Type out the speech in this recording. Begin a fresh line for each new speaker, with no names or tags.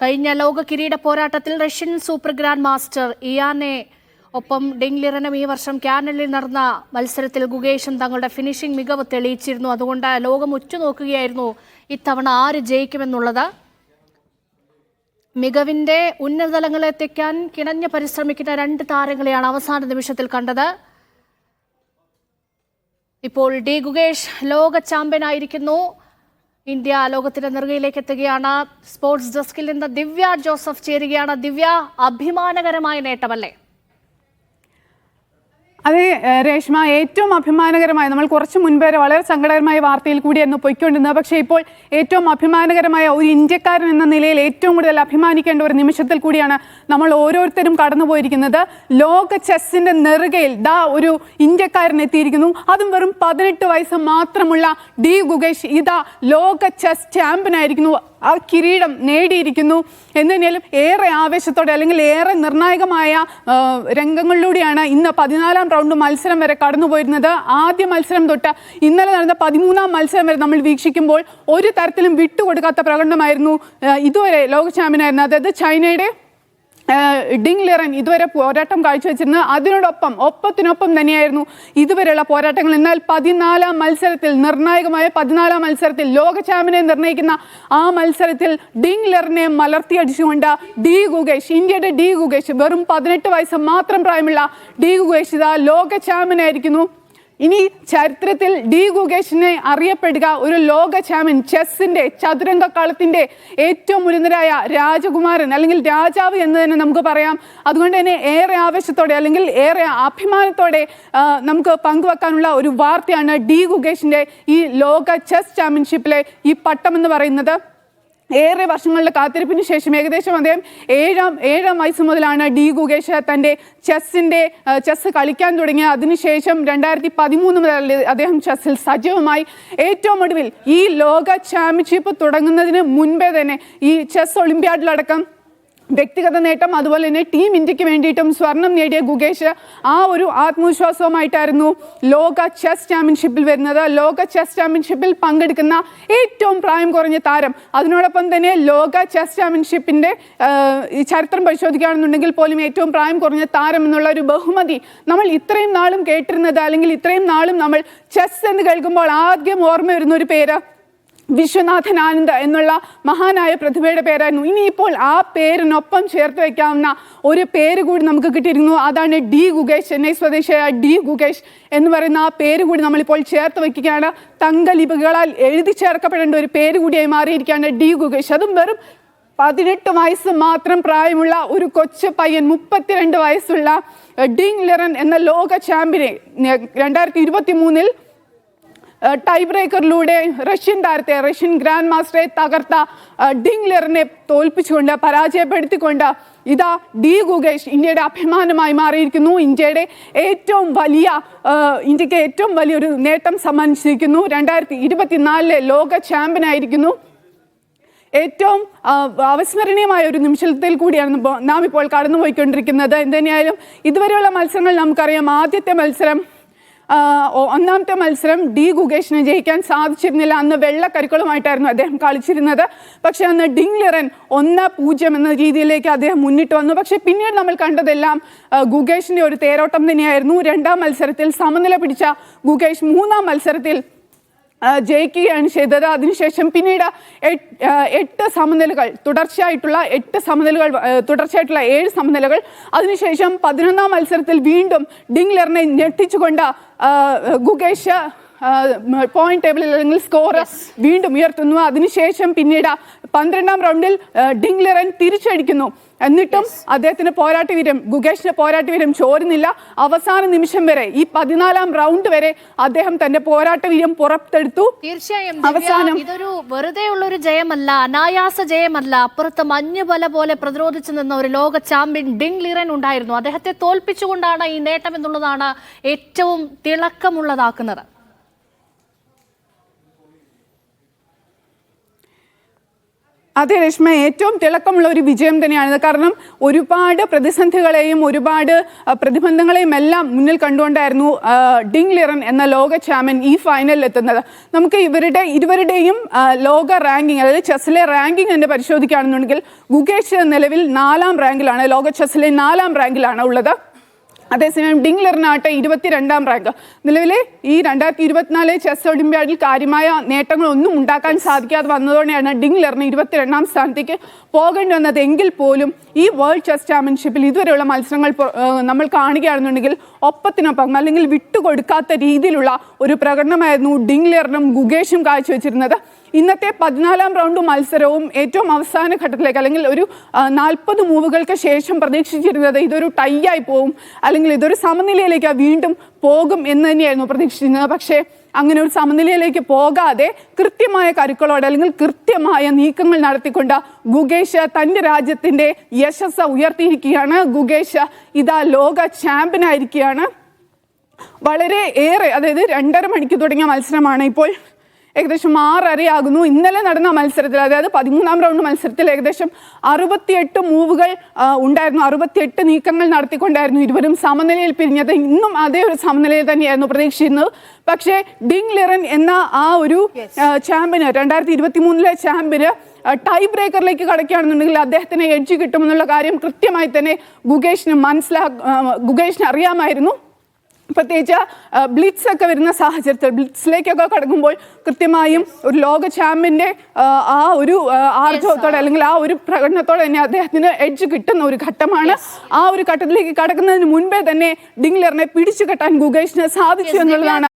കഴിഞ്ഞ ലോക കിരീട പോരാട്ടത്തിൽ റഷ്യൻ സൂപ്പർ ഗ്രാൻഡ് മാസ്റ്റർ ഇയാനെ ഒപ്പം ഡിങ് ലിറനും ഈ വർഷം കാനഡയിൽ നടന്ന മത്സരത്തിൽ ഗുകേഷും തങ്ങളുടെ ഫിനിഷിംഗ് മികവ് തെളിയിച്ചിരുന്നു. അതുകൊണ്ട് ലോകം ഉറ്റുനോക്കുകയായിരുന്നു ഇത്തവണ ആര് ജയിക്കുമെന്നുള്ളത്. മികവിന്റെ ഉന്നതതലങ്ങളിലെത്തിക്കാൻ കിണഞ്ഞ് പരിശ്രമിക്കുന്ന രണ്ട് താരങ്ങളെയാണ് അവസാന നിമിഷത്തിൽ കണ്ടത്. ഇപ്പോൾ ഡി ഗുകേഷ് ലോക ചാമ്പ്യനായിരിക്കുന്നു. ഇന്ത്യ ലോകത്തിന്റെ നെറുകയിലേക്ക് എത്തുകയാണ്. സ്പോർട്സ് ഡെസ്കിൽ നിന്ന് ദിവ്യ ജോസഫ് ചേരുകയാണ്. ദിവ്യ, അഭിമാനകരമായ നേട്ടമല്ലേ?
അതെ രേഷ്മ, ഏറ്റവും അഭിമാനകരമായ, നമ്മൾ കുറച്ച് മുൻപ് വരെ വളരെ സങ്കടകരമായ വാർത്തയിൽ കൂടിയായിരുന്നു പൊയ്ക്കൊണ്ടിരുന്നത്. പക്ഷേ ഇപ്പോൾ ഏറ്റവും അഭിമാനകരമായ ഒരു ഇന്ത്യക്കാരൻ എന്ന നിലയിൽ ഏറ്റവും കൂടുതൽ അഭിമാനിക്കേണ്ട ഒരു നിമിഷത്തിൽ കൂടിയാണ് നമ്മൾ ഓരോരുത്തരും കടന്നുപോയിരിക്കുന്നത്. ലോക ചെസ്സിന്റെ നെറുകയിൽ ഒരു ഇന്ത്യക്കാരൻ എത്തിയിരിക്കുന്നു. അതും വെറും 18 വയസ്സ് മാത്രമുള്ള ഡി ഗുകേഷ് ഇതാ ലോക ചെസ് ചാമ്പ്യനായിരിക്കുന്നു. ആ കിരീടം നേടിയിരിക്കുന്നു. എന്തിനേലും ഏറെ ആവേശത്തോടെ അല്ലെങ്കിൽ ഏറെ നിർണായകമായ രംഗങ്ങളിലൂടെയാണ് ഇന്ന് 14ാം റൗണ്ട് മത്സരം വരെ കടന്നുപോയിരുന്നത്. ആദ്യ മത്സരം തൊട്ട് ഇന്നലെ നടന്ന 13ാം മത്സരം വരെ നമ്മൾ വീക്ഷിക്കുമ്പോൾ ഒരു തരത്തിലും വിട്ടുകൊടുക്കാത്ത പ്രകടനമായിരുന്നു ഇതുവരെ ലോക ചാമ്പ്യനായിരുന്നു, അതായത് ചൈനയുടെ ഡിങ് ലിറൻ ഇതുവരെ പോരാട്ടം കാഴ്ചവെച്ചിരുന്നത്. ഒപ്പത്തിനൊപ്പം തന്നെയായിരുന്നു ഇതുവരെയുള്ള പോരാട്ടങ്ങൾ. എന്നാൽ 14ാം മത്സരത്തിൽ, നിർണായകമായ 14ാം മത്സരത്തിൽ, ലോക ചാമ്പ്യനെ നിർണ്ണയിക്കുന്ന ആ മത്സരത്തിൽ ഡിങ് ലിറനെ മലർത്തിയടിച്ചുകൊണ്ട് ഡി ഗുകേഷ്, ഇന്ത്യയുടെ ഡി ഗുകേഷ്, വെറും 18 വയസ്സ് മാത്രം പ്രായമുള്ള ഡി ഗുകേഷ് ഇതാ ലോക ചാമ്പ്യനായിരിക്കുന്നു. ഇനി ചരിത്രത്തിൽ ഡി ഗുകേഷിനെ അറിയപ്പെടുക ഒരു ലോക ചാമ്പ്യൻ, ചെസ്സിന്റെ ചതുരംഗ കളത്തിന്റെ ഏറ്റവും ഉന്നതരായ രാജകുമാരൻ അല്ലെങ്കിൽ രാജാവ് എന്ന് തന്നെ നമുക്ക് പറയാം. അതുകൊണ്ട് തന്നെ ഏറെ ആവേശത്തോടെ അല്ലെങ്കിൽ ഏറെ അഭിമാനത്തോടെ നമുക്ക് പങ്കുവെക്കാനുള്ള ഒരു വാർത്തയാണ് ഡി ഗുകേഷിന്റെ ഈ ലോക ചെസ് ചാമ്പ്യൻഷിപ്പിലെ ഈ പട്ടം എന്ന് പറയുന്നത്. ഏറെ വർഷങ്ങളുടെ കാത്തിരിപ്പിന് ശേഷം ഏകദേശം അദ്ദേഹം ഏഴാം വയസ്സ് മുതലാണ് ഡി ഗുകേഷ് തൻ്റെ ചെസ് കളിക്കാൻ തുടങ്ങിയത്. അതിനുശേഷം 2013 മുതൽ അദ്ദേഹം ചെസ്സിൽ സജീവമായി. ഏറ്റവും ഒടുവിൽ ഈ ലോക ചാമ്പ്യൻഷിപ്പ് തുടങ്ങുന്നതിന് മുൻപേ തന്നെ ഈ ചെസ് ഒളിമ്പ്യാഡിലടക്കം വ്യക്തിഗത നേട്ടം, അതുപോലെ തന്നെ ടീം ഇന്ത്യക്ക് വേണ്ടിയിട്ടും സ്വർണം നേടിയ ഗുകേഷ് ആ ഒരു ആത്മവിശ്വാസവുമായിട്ടായിരുന്നു ലോക ചെസ് ചാമ്പ്യൻഷിപ്പിൽ വരുന്നത്. ലോക ചെസ് ചാമ്പ്യൻഷിപ്പിൽ പങ്കെടുക്കുന്ന ഏറ്റവും പ്രായം കുറഞ്ഞ താരം, അതിനോടൊപ്പം തന്നെ ലോക ചെസ് ചാമ്പ്യൻഷിപ്പിൻ്റെ ഈ ചരിത്രം പരിശോധിക്കുകയാണെന്നുണ്ടെങ്കിൽ പോലും ഏറ്റവും പ്രായം കുറഞ്ഞ താരം എന്നുള്ള ഒരു ബഹുമതി നമ്മൾ ഇത്രയും നാളും കേട്ടിരുന്നത്, അല്ലെങ്കിൽ ഇത്രയും നാളും നമ്മൾ ചെസ് എന്ന് കേൾക്കുമ്പോൾ ആദ്യം ഓർമ്മ വരുന്ന ഒരു പേര് വിശ്വനാഥൻ ആനന്ദ് എന്നുള്ള മഹാനായ പ്രതിഭയുടെ പേരായിരുന്നു. ഇനിയിപ്പോൾ ആ പേരിനൊപ്പം ചേർത്ത് വയ്ക്കാവുന്ന ഒരു പേര് കൂടി നമുക്ക് കിട്ടിയിരുന്നു. അതാണ് ഡി ഗുകേഷ്. ചെന്നൈ സ്വദേശിയായ ഡി ഗുകേഷ് എന്ന് പറയുന്ന ആ പേര് കൂടി നമ്മളിപ്പോൾ ചേർത്ത് വയ്ക്കുകയാണ്. തങ്കലിപികളാൽ എഴുതി ചേർക്കപ്പെടേണ്ട ഒരു പേര് കൂടിയായി മാറിയിരിക്കുകയാണ് ഡി ഗുകേഷ്. അതും വെറും 18 വയസ്സ് മാത്രം പ്രായമുള്ള ഒരു കൊച്ചു പയ്യൻ, 32 വയസ്സുള്ള ഡിങ് ലിറൻ എന്ന ലോക ചാമ്പ്യനെ 2023 ടൈ ബ്രേക്കറിലൂടെ റഷ്യൻ ഗ്രാൻഡ് മാസ്റ്ററെ തകർത്ത ഡിങ് ലിറനെ തോൽപ്പിച്ചുകൊണ്ട്, പരാജയപ്പെടുത്തിക്കൊണ്ട് ഇതാ ഡി ഗുകേഷ് ഇന്ത്യയുടെ അഭിമാനമായി മാറിയിരിക്കുന്നു. ഇന്ത്യക്ക് ഏറ്റവും വലിയൊരു നേട്ടം സമ്മാനിച്ചിരിക്കുന്നു. 2024 ലോക ചാമ്പ്യനായിരിക്കുന്നു. ഏറ്റവും അവിസ്മരണീയമായ ഒരു നിമിഷത്തിൽ കൂടിയാണ് നാം ഇപ്പോൾ കടന്നുപോയിക്കൊണ്ടിരിക്കുന്നത്. എന്തുതന്നെയായാലും ഇതുവരെയുള്ള മത്സരങ്ങൾ നമുക്കറിയാം. ആദ്യത്തെ മത്സരം, ഒന്നാമത്തെ മത്സരം ഡി ഗുകേഷിന് ജയിക്കാൻ സാധിച്ചിരുന്നില്ല. അന്ന് വെള്ളക്കരുക്കളുമായിട്ടായിരുന്നു അദ്ദേഹം കളിച്ചിരുന്നത്. പക്ഷെ അന്ന് ഡിങ് ലിറൻ 1-0 എന്ന രീതിയിലേക്ക് അദ്ദേഹം മുന്നിട്ട് വന്നു. പക്ഷെ പിന്നീട് നമ്മൾ കണ്ടതെല്ലാം ഗുകേഷിന്റെ ഒരു തേരോട്ടം തന്നെയായിരുന്നു. രണ്ടാം മത്സരത്തിൽ സമനില പിടിച്ച ഗുകേഷ് 3ാം മത്സരത്തിൽ ജയിക്കുകയാണ് ചെയ്തത്. അതിനുശേഷം പിന്നീട് 8 സമനിലകൾ, തുടർച്ചയായിട്ടുള്ള 7 സമനിലകൾ. അതിനുശേഷം 11ാം മത്സരത്തിൽ വീണ്ടും ഡിങ് ലിറനെ ഞെട്ടിച്ചുകൊണ്ട് ഗുകേഷ് പോയിന്റ് ടേബിളിൽ അല്ലെങ്കിൽ സ്കോർ വീണ്ടും ഉയർത്തുന്നു. അതിനുശേഷം പിന്നീട് 12ാം റൗണ്ടിൽ ഡിങ് ലിറൻ തിരിച്ചടിക്കുന്നു. എന്നിട്ടും അദ്ദേഹത്തിന് ഗുകേഷിന്റെ പോരാട്ടവീര്യം ചോരുന്നില്ല. അവസാന നിമിഷം വരെ, ഈ 14ാം റൗണ്ട് വരെ അദ്ദേഹം തന്റെ പോരാട്ടവീര്യം പുറത്തെടുത്തു.
തീർച്ചയായും അവസാനം ഇതൊരു വെറുതെയുള്ള ഒരു ജയമല്ല, അനായാസ ജയമല്ല. അപ്പുറത്ത് മഞ്ഞുപല പോലെ പ്രതിരോധിച്ചു നിന്ന ഒരു ലോക ചാമ്പ്യൻ ഡിങ് ലിറൻ ഉണ്ടായിരുന്നു. അദ്ദേഹത്തെ തോൽപ്പിച്ചുകൊണ്ടാണ് ഈ നേട്ടം എന്നുള്ളതാണ് ഏറ്റവും തിളക്കമുള്ളതാക്കുന്നത്.
അതെ രശ്മ, ഏറ്റവും തിളക്കമുള്ള ഒരു വിജയം തന്നെയാണിത്. കാരണം ഒരുപാട് പ്രതിസന്ധികളെയും ഒരുപാട് പ്രതിബന്ധങ്ങളെയും എല്ലാം മുന്നിൽ കണ്ടുകൊണ്ടായിരുന്നു ഡിങ് ലിറൻ എന്ന ലോക ചാമ്പ്യൻ ഈ ഫൈനലിൽ എത്തുന്നത്. നമുക്ക് ഇരുവരുടെയും ലോക റാങ്കിങ്, അതായത് ചെസ്സിലെ റാങ്കിങ് തന്നെ പരിശോധിക്കുകയാണെന്നുണ്ടെങ്കിൽ ഗുകേഷ് നിലവിൽ 4ാം റാങ്കിലാണ്, ലോക ചെസ്സിലെ 4ാം റാങ്കിലാണ് ഉള്ളത്. അതേസമയം ഡിങ് ലിറനാട്ടെ 22ാം റാങ്ക്. നിലവിലെ ഈ 2024 ചെസ് ഒളിമ്പ്യാഡിൽ കാര്യമായ നേട്ടങ്ങളൊന്നും ഉണ്ടാക്കാൻ സാധിക്കാതെ വന്നതോടെയാണ് ഡിങ് ലിറന് 22ാം സ്ഥാനത്തേക്ക് പോകേണ്ടി വന്നത്. എങ്കിൽ പോലും ഈ വേൾഡ് ചെസ് ചാമ്പ്യൻഷിപ്പിൽ ഇതുവരെയുള്ള മത്സരങ്ങൾ നമ്മൾ കാണുകയാണെന്നുണ്ടെങ്കിൽ ഒപ്പത്തിനൊപ്പം അല്ലെങ്കിൽ വിട്ടുകൊടുക്കാത്ത രീതിയിലുള്ള ഒരു പ്രകടനമായിരുന്നു ഡിങ് ലിറനും ഗുകേഷും കാഴ്ചവെച്ചിരുന്നത്. ഇന്നത്തെ 14ാം റൗണ്ട് മത്സരവും ഏറ്റവും അവസാന ഘട്ടത്തിലേക്ക്, അല്ലെങ്കിൽ ഒരു 40 മൂവുകൾക്ക് ശേഷം പ്രതീക്ഷിച്ചിരുന്നത് ഇതൊരു ടൈ ആയി പോകും, അല്ലെങ്കിൽ ഇതൊരു സമനിലയിലേക്ക് വീണ്ടും പോകും എന്ന് തന്നെയായിരുന്നു പ്രതീക്ഷിച്ചിരുന്നത്. പക്ഷേ അങ്ങനെ ഒരു സമനിലയിലേക്ക് പോകാതെ കൃത്യമായ കരുക്കളോടെ അല്ലെങ്കിൽ കൃത്യമായ നീക്കങ്ങൾ നടത്തിക്കൊണ്ട് ഗുകേഷ് തൻ്റെ രാജ്യത്തിൻ്റെ യശസ് ഉയർത്തിയിരിക്കുകയാണ്. ഗുകേഷ് ഇതാ ലോക ചാമ്പ്യനായിരിക്കുകയാണ്. വളരെ ഏറെ, അതായത് 2.5 മണിക്ക് തുടങ്ങിയ മത്സരമാണ് ഇപ്പോൾ ഏകദേശം 6:30 ഇന്നലെ നടന്ന മത്സരത്തിൽ, അതായത് 13ാം റൗണ്ട് മത്സരത്തിൽ ഏകദേശം 68 മൂവുകൾ ഉണ്ടായിരുന്നു. 68 നീക്കങ്ങൾ നടത്തിക്കൊണ്ടായിരുന്നു ഇരുവരും സമനിലയിൽ പിരിഞ്ഞത്. ഇന്നും അതേ ഒരു സമനിലയിൽ തന്നെയായിരുന്നു പ്രതീക്ഷിച്ചിരുന്നത്. പക്ഷേ ഡിങ് ലിറൻ എന്ന ആ ഒരു ചാമ്പ്യന്, 2023 ചാമ്പ്യന് ടൈ ബ്രേക്കറിലേക്ക് കടക്കുകയാണെന്നുണ്ടെങ്കിൽ അദ്ദേഹത്തിന് എഡ്ജ് കിട്ടുമെന്നുള്ള കാര്യം കൃത്യമായി തന്നെ ഗുകേഷിന് അറിയാമായിരുന്നു. പ്രത്യേകിച്ച് ബ്ലിറ്റ്സ് ഒക്കെ വരുന്ന സാഹചര്യത്തിൽ, ബ്ലിറ്റ്സിലേക്കൊക്കെ കടക്കുമ്പോൾ കൃത്യമായും ഒരു ലോക ചാമ്പ്യൻ്റെ ആ ഒരു ആർജവത്തോടെ അല്ലെങ്കിൽ ആ ഒരു പ്രകടനത്തോടെ തന്നെ അദ്ദേഹത്തിന് എഡ്ജ് കിട്ടുന്ന ഒരു ഘട്ടമാണ്. ആ ഒരു ഘട്ടത്തിലേക്ക് കടക്കുന്നതിന് മുൻപേ തന്നെ ഡിങ് ലിറനെ പിടിച്ചു കെട്ടാൻ ഗുകേഷിന് സാധിച്ചു എന്നുള്ളതാണ്